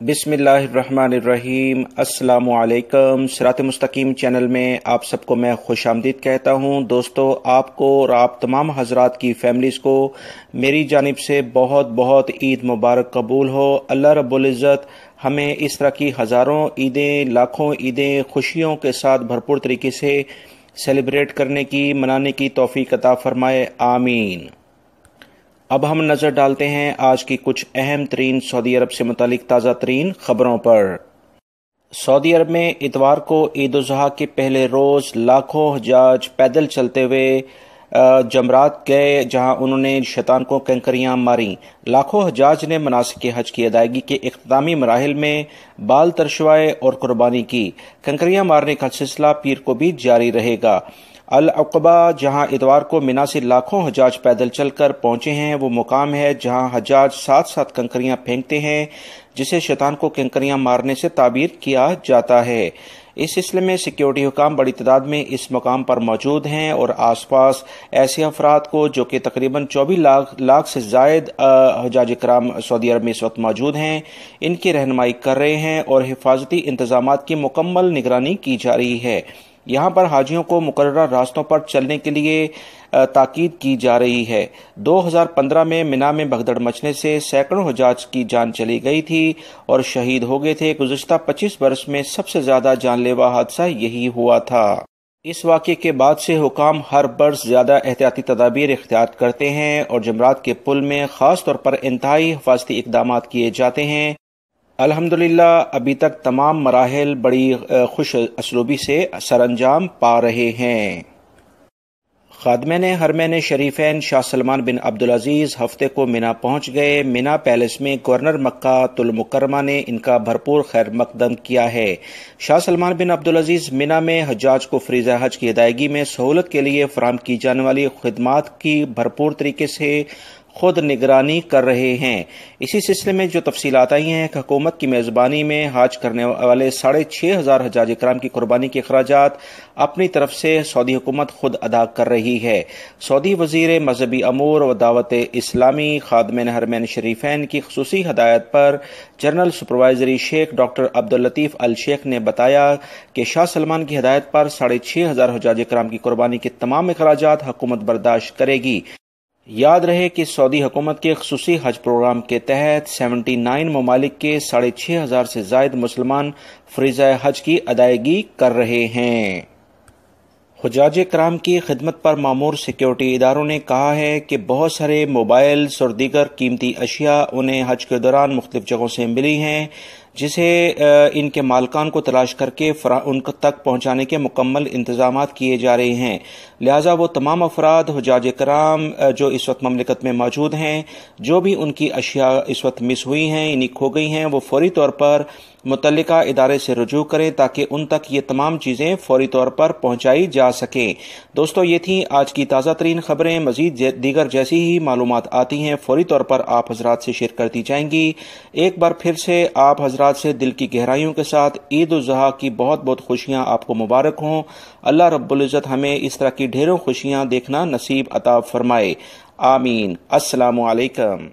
बिस्मिल्लाहिर्रहमानिर्रहीम। अस्सलामु अलैकुम। सिरात मुस्तकीम चैनल में आप सबको मैं खुश आमदीद कहता हूँ। दोस्तों, आपको और आप तमाम हजरात की फैमिलीज़ को मेरी जानिब से बहुत बहुत ईद मुबारक कबूल हो। अल्लाह रब्बुल इज़्ज़त हमें इस तरह की हज़ारों ईदें, लाखों ईदें खुशियों के साथ भरपूर तरीके से सेलिब्रेट करने की, मनाने की तौफीक अता फरमाए। आमीन। अब हम नज़र डालते हैं आज की कुछ अहम तरीन सऊदी अरब से मुतालिक ताज़ा तरीन खबरों पर। सऊदी अरब में इतवार को ईद उल ज़ुहा के पहले रोज़ लाखों हजाज पैदल चलते हुए जमरात गए, जहां उन्होंने शैतान को कंकरियां मारी। लाखों हजाज ने मनासिक हज की अदायगी के इख्तितामी मराहिल में बाल तरशवाए और कुर्बानी की। कंकरियां मारने का सिलसिला पीर को भी जारी रहेगा। अल अक़बा, जहां इतवार को मिना से लाखों हजाज पैदल चलकर पहुंचे हैं, वो मुकाम है जहां हजाज साथ साथ कंकरियां फेंकते हैं, जिसे शैतान को कंकरियां मारने से ताबीर किया जाता है। इस सिलसिले में सिक्योरिटी हुकाम बड़ी तादाद में इस मकाम पर मौजूद हैं और आसपास ऐसे अफराद को, जो कि तकरीबन 24 लाख से जायद हजाज कराम सऊदी अरब में इस वक्त मौजूद हैं, इनकी रहनुमाई कर रहे हैं और हिफाजती इंतजामात की मुकम्मल निगरानी की जा रही है। यहाँ पर हाजियों को मुकर्रर रास्तों पर चलने के लिए ताकीद की जा रही है। 2015 में मिना में भगदड़ मचने से सैकड़ों हजाज की जान चली गई थी और शहीद हो गए थे। गुज़िश्ता 25 बरस में सबसे ज्यादा जानलेवा हादसा यही हुआ था। इस वाक़े के बाद से हुकाम हर बरस ज्यादा एहतियाती तदाबीर इख्तियार करते हैं और जमरात के पुल में खास तौर पर इंतहाई हिफाजती इक़दाम किए जाते हैं। अल्हम्दुलिल्लाह अभी तक तमाम मराहिल बड़ी खुश असलूबी से सरअंजाम पा रहे हैं। खादमैन हरमैन शरीफैन शाह सलमान बिन अब्दुल अजीज हफ्ते को मिना पहुंच गए। मिना पैलेस में गवर्नर मक्का तुल मुकर्रमा ने इनका भरपूर खैर मकदम किया है। शाह सलमान बिन अब्दुल अजीज मिना में हजाज को फरीज़ा हज की अदायगी में सहूलत के लिए फराहम की जाने वाली खिदमात की भरपूर तरीके से खुद निगरानी कर रहे हैं। इसी सिलसिले में जो तफसीलात आई हैं कि हुकूमत की मेज़बानी में हज करने वाले 6,500 हजाज इकराम की कुर्बानी के अखराजात अपनी तरफ से सऊदी हुकूमत खुद अदा कर रही है। सऊदी वजीर मजहबी अमूर व दावत इस्लामी खादमैन हरमैन शरीफैन की खुसूसी हदायत पर general supervisory Sheikh doctor Abdul Latif Al Sheikh ने बताया कि शाह सलमान की हदायत पर 6,500 हजाज इकराम की कुर्बानी के तमाम अखराजात हुकूमत बर्दाश्त करेगी। याद रहे कि सऊदी हुकूमत के खुसूसी हज प्रोग्राम के तहत 79 ममालिक के 6,500 से जायद मुसलमान फरीज़ा हज की अदायगी कर रहे हैं। हुजाज कराम की खिदमत पर मामूर सिक्योरिटी इदारों ने कहा है कि बहुत सारे मोबाइल्स और दीगर कीमती अशिया उन्हें हज के दौरान मुख्तलिफ जगहों से मिली हैं, जिसे इनके मालकान को तलाश करके उन तक पहुंचाने के मुकम्मल इंतजामात किए जा रहे हैं। लिहाजा वो तमाम अफराद हुजाज कराम जो इस वक्त ममलिकत में मौजूद हैं, जो भी उनकी अशिया इस वक्त मिस हुई हैं, इन्हीं खो गई हैं, वो फौरी तौर पर मुतल्लिका इदारे से रुजू करें ताकि उन तक ये तमाम चीज़ें फौरी तौर पर पहुंचाई जा सकें। दोस्तों, ये थी आज की ताज़ा तरीन खबरें। मजीद दीगर जैसी ही मालूमात आती हैं फौरी तौर पर आप हजरात से शेयर करती जाएंगी। एक बार फिर से आप हजरात से दिल की गहराइयों के साथ ईद उल ज़ुहा की बहुत बहुत खुशियाँ आपको मुबारक हों। अल्लाह रब्बुल इज़्ज़त हमें इस तरह की ढेरों खुशियाँ देखना नसीब अता फरमाए। आमीन। अस्सलामु अलैकुम।